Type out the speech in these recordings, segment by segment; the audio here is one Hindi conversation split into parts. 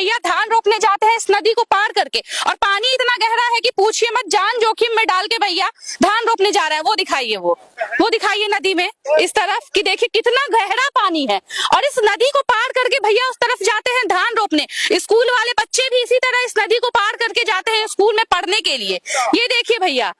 भैया धान रोपने जाते हैं इस नदी को पार करके, और पानी इतना गहरा है कि पूछिए मत, जान जोखिम में डाल के भैया धान रोपने जा रहा है। वो दिखाइए, वो दिखाइए नदी में इस तरफ कि देखिए कितना गहरा पानी है, और इस नदी को पार करके भैया उस तरफ जाते हैं धान रोपने। स्कूल वाले बच्चे भी इसी तरह इस नदी को पार करके जाते हैं स्कूल में पढ़ने के लिए। ये देखिए भैया,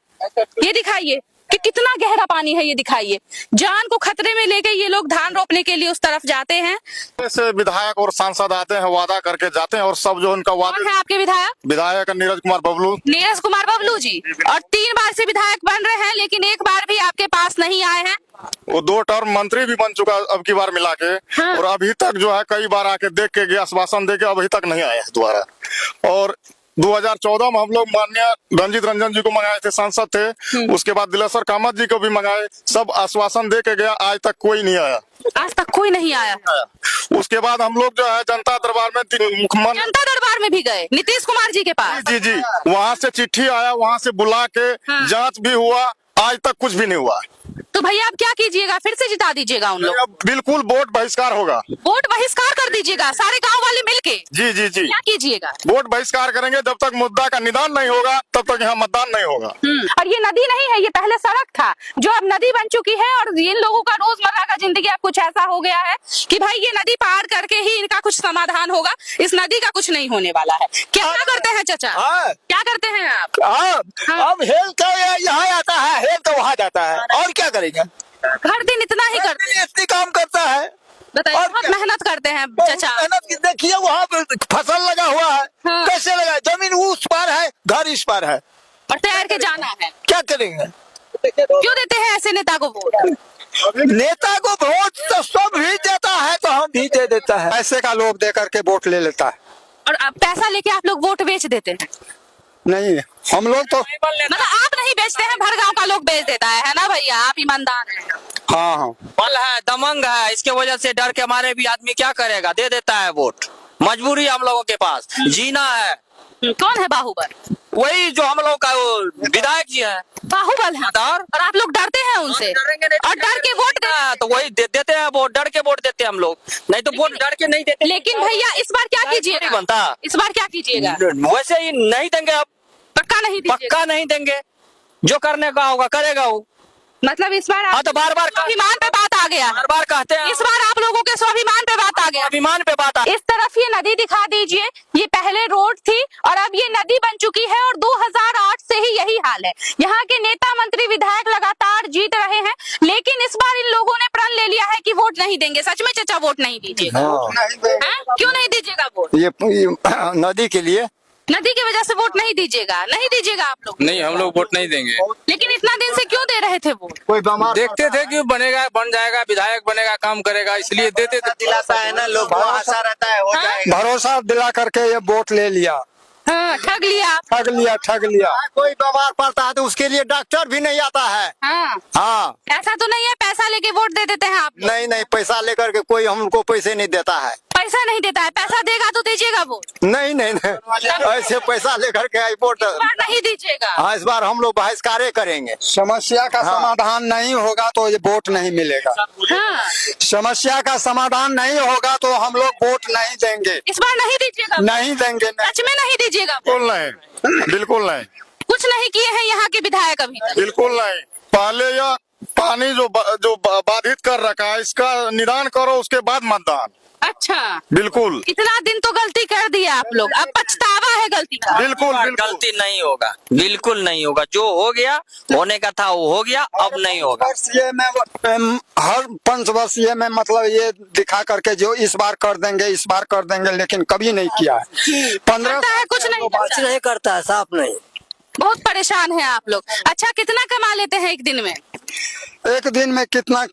ये दिखाइए कि कितना गहरा पानी है, ये दिखाइए। जान को खतरे में लेके ये लोग धान रोपने के लिए उस तरफ जाते हैं। ऐसे विधायक और सांसद आते हैं, वादा करके जाते हैं, और सब जो उनका वादा। कौन है आपके विधायक? विधायक नीरज कुमार बबलू। नीरज कुमार बबलू जी, और 3 बार से विधायक बन रहे हैं, लेकिन एक बार भी आपके पास नहीं आए हैं। वो 2 टर्म मंत्री भी बन चुका अब की बार मिला के। हाँ। और अभी तक जो है कई बार आके देख के गया, आश्वासन दे के अभी तक नहीं आया है दोबारा। और 2014 में हम लोग माननीय रंजीत रंजन जी को मंगाए थे, सांसद थे। उसके बाद दिलेश्वर कामत जी को भी मंगाए, सब आश्वासन दे के गया, आज तक कोई नहीं आया। आज तक कोई नहीं आया। उसके बाद हम लोग जो है जनता दरबार में मुख्यमंत्री जनता दरबार में भी गए नीतीश कुमार जी के पास। जी जी, वहाँ से चिट्ठी आया, वहाँ से बुला के जांच भी हुआ, आज तक कुछ भी नहीं हुआ। तो भैया आप क्या कीजिएगा, फिर से जिता दीजिएगा उन लोग? बिल्कुल वोट बहिष्कार होगा। वोट बहिष्कार कर दीजिएगा सारे गांव वाले मिलके? जी जी जी, क्या कीजिएगा? वोट बहिष्कार करेंगे, जब तक मुद्दा का निदान नहीं होगा तब तक यहाँ मतदान नहीं होगा। और ये नदी नहीं है, ये पहले सड़क था जो अब नदी बन चुकी है, और इन लोगों का रोजमर्रा का जिंदगी अब कुछ ऐसा हो गया है कि भाई ये नदी पार करके ही इनका कुछ समाधान होगा, इस नदी का कुछ नहीं होने वाला है। क्या करते हैं चाचा? क्या करते हैं आप? अब हेल्थ यहाँ आता है, हेल्थ वहाँ जाता है, और क्या करेंगे? हर दिन इतना ही करते हैं? इतनी काम करता है, बताइए, और बहुत क्या? मेहनत करते हैं चाचा। मेहनत की देखिए, वहाँ पे फसल लगा हुआ है। हाँ। कैसे लगा? जमीन उस पार है, घर इस पार है, और तैयार के जाना है। क्या करेंगे? क्यों देते हैं ऐसे नेता को वोट? नेता को वोट तो सब भी देता है, तो हम भी दे देता है। पैसे का लोभ दे करके वोट ले लेता है। और अब पैसा लेके आप लोग वोट बेच देते हैं? नहीं, हम लोग तो मतलब आप नहीं बेचते हैं, भर गांव का लोग बेच देता है ना भैया? आप ईमानदार हैं। हाँ हाँ, बल है, दमंग है, इसके वजह से डर के मारे भी आदमी क्या करेगा, दे देता है वोट। मजबूरी हम लोगों के पास जीना है। कौन है बाहुबल? वही जो हम लोग का वो विधायक जी है, बाहुबल है। और आप लोग डरते हैं उनसे, और डर के वोट देते? तो वही देते हैं वोट, डर के वोट देते हैं हम लोग, नहीं तो वोट डर के नहीं देते। लेकिन भैया इस बार क्या कीजिएगा? बनता इस बार क्या कीजिएगा? वैसे ही नहीं देंगे, अब पक्का नहीं दीजिएगा? पक्का नहीं देंगे, जो करने का होगा करेगा वो। मतलब इस बार हाँ, तो बार-बार स्वाभिमान पे बात आ गया। हर बार कहते हैं, इस बार आप लोगों के स्वाभिमान पे बात आ गया। अभिमान पे बात आ। इस तरफ ये नदी दिखा दीजिए, ये पहले रोड थी और अब ये नदी बन चुकी है, और 2008 से ही यही हाल है। यहाँ के नेता मंत्री विधायक लगातार जीत रहे हैं, लेकिन इस बार इन लोगों ने प्रण ले लिया है कि वोट नहीं देंगे। सच में चाचा वोट नहीं दीजिएगा? हाँ? क्यों नहीं दीजिएगा वोट? ये नदी के लिए, नदी की वजह से वोट नहीं दीजिएगा? नहीं दीजिएगा आप लोग? नहीं, हम लोग वोट नहीं देंगे। लेकिन इतना दिन से क्यों दे रहे थे वोट? कोई बीमार देखते थे कि बनेगा, बन जाएगा, विधायक बनेगा, काम करेगा, इसलिए देते थे। दिलासा है ना, लोग को आशा रहता है हो जाएगा। भरोसा दिला करके ये वोट ले लिया, हाँ, ठग लिया। ठग लिया। कोई बीमार पड़ता है तो उसके लिए डॉक्टर भी नहीं आता है। हाँ, हाँ, ऐसा तो नहीं है पैसा लेके वोट दे देते हैं आप लोग? नहीं नहीं, पैसा लेकर के कोई हमको पैसे नहीं देता है। पैसा नहीं देता है, पैसा देगा तो दीजिएगा वोट? नहीं नहीं नहीं, ऐसे पैसा लेकर के आई वोट। इस बार नहीं दीजिएगा? हाँ, इस बार हम लोग बहिष्कार करेंगे। समस्या का समाधान नहीं होगा तो ये वोट नहीं मिलेगा। हाँ, समस्या का समाधान नहीं होगा तो हम लोग वोट नहीं देंगे। इस बार नहीं दीजिएगा? नहीं देंगे। सच में नहीं दीजिएगा? बिल्कुल नहीं, बिल्कुल नहीं, कुछ नहीं किए हैं यहाँ के विधायक अभी तक? बिल्कुल नहीं। पहले यह पानी जो बाधित कर रखा है, इसका निदान करो, उसके बाद मतदान। अच्छा, बिल्कुल इतना दिन तो गलती कर दिया आप लोग, अब पछतावा है गलती का? बिल्कुल बिल्कुल। गलती नहीं होगा, बिल्कुल नहीं होगा। जो हो गया, होने का था वो हो गया, अब नहीं होगा। वर्षीय में हर 5 वर्षीय में मतलब ये दिखा करके जो इस बार कर देंगे, इस बार कर देंगे, लेकिन कभी नहीं किया है। 15 लगता है कुछ नहीं करता। नहीं करता है, साफ नहीं। बहुत परेशान है आप लोग। अच्छा, कितना कमा लेते हैं एक दिन में? एक दिन में कितना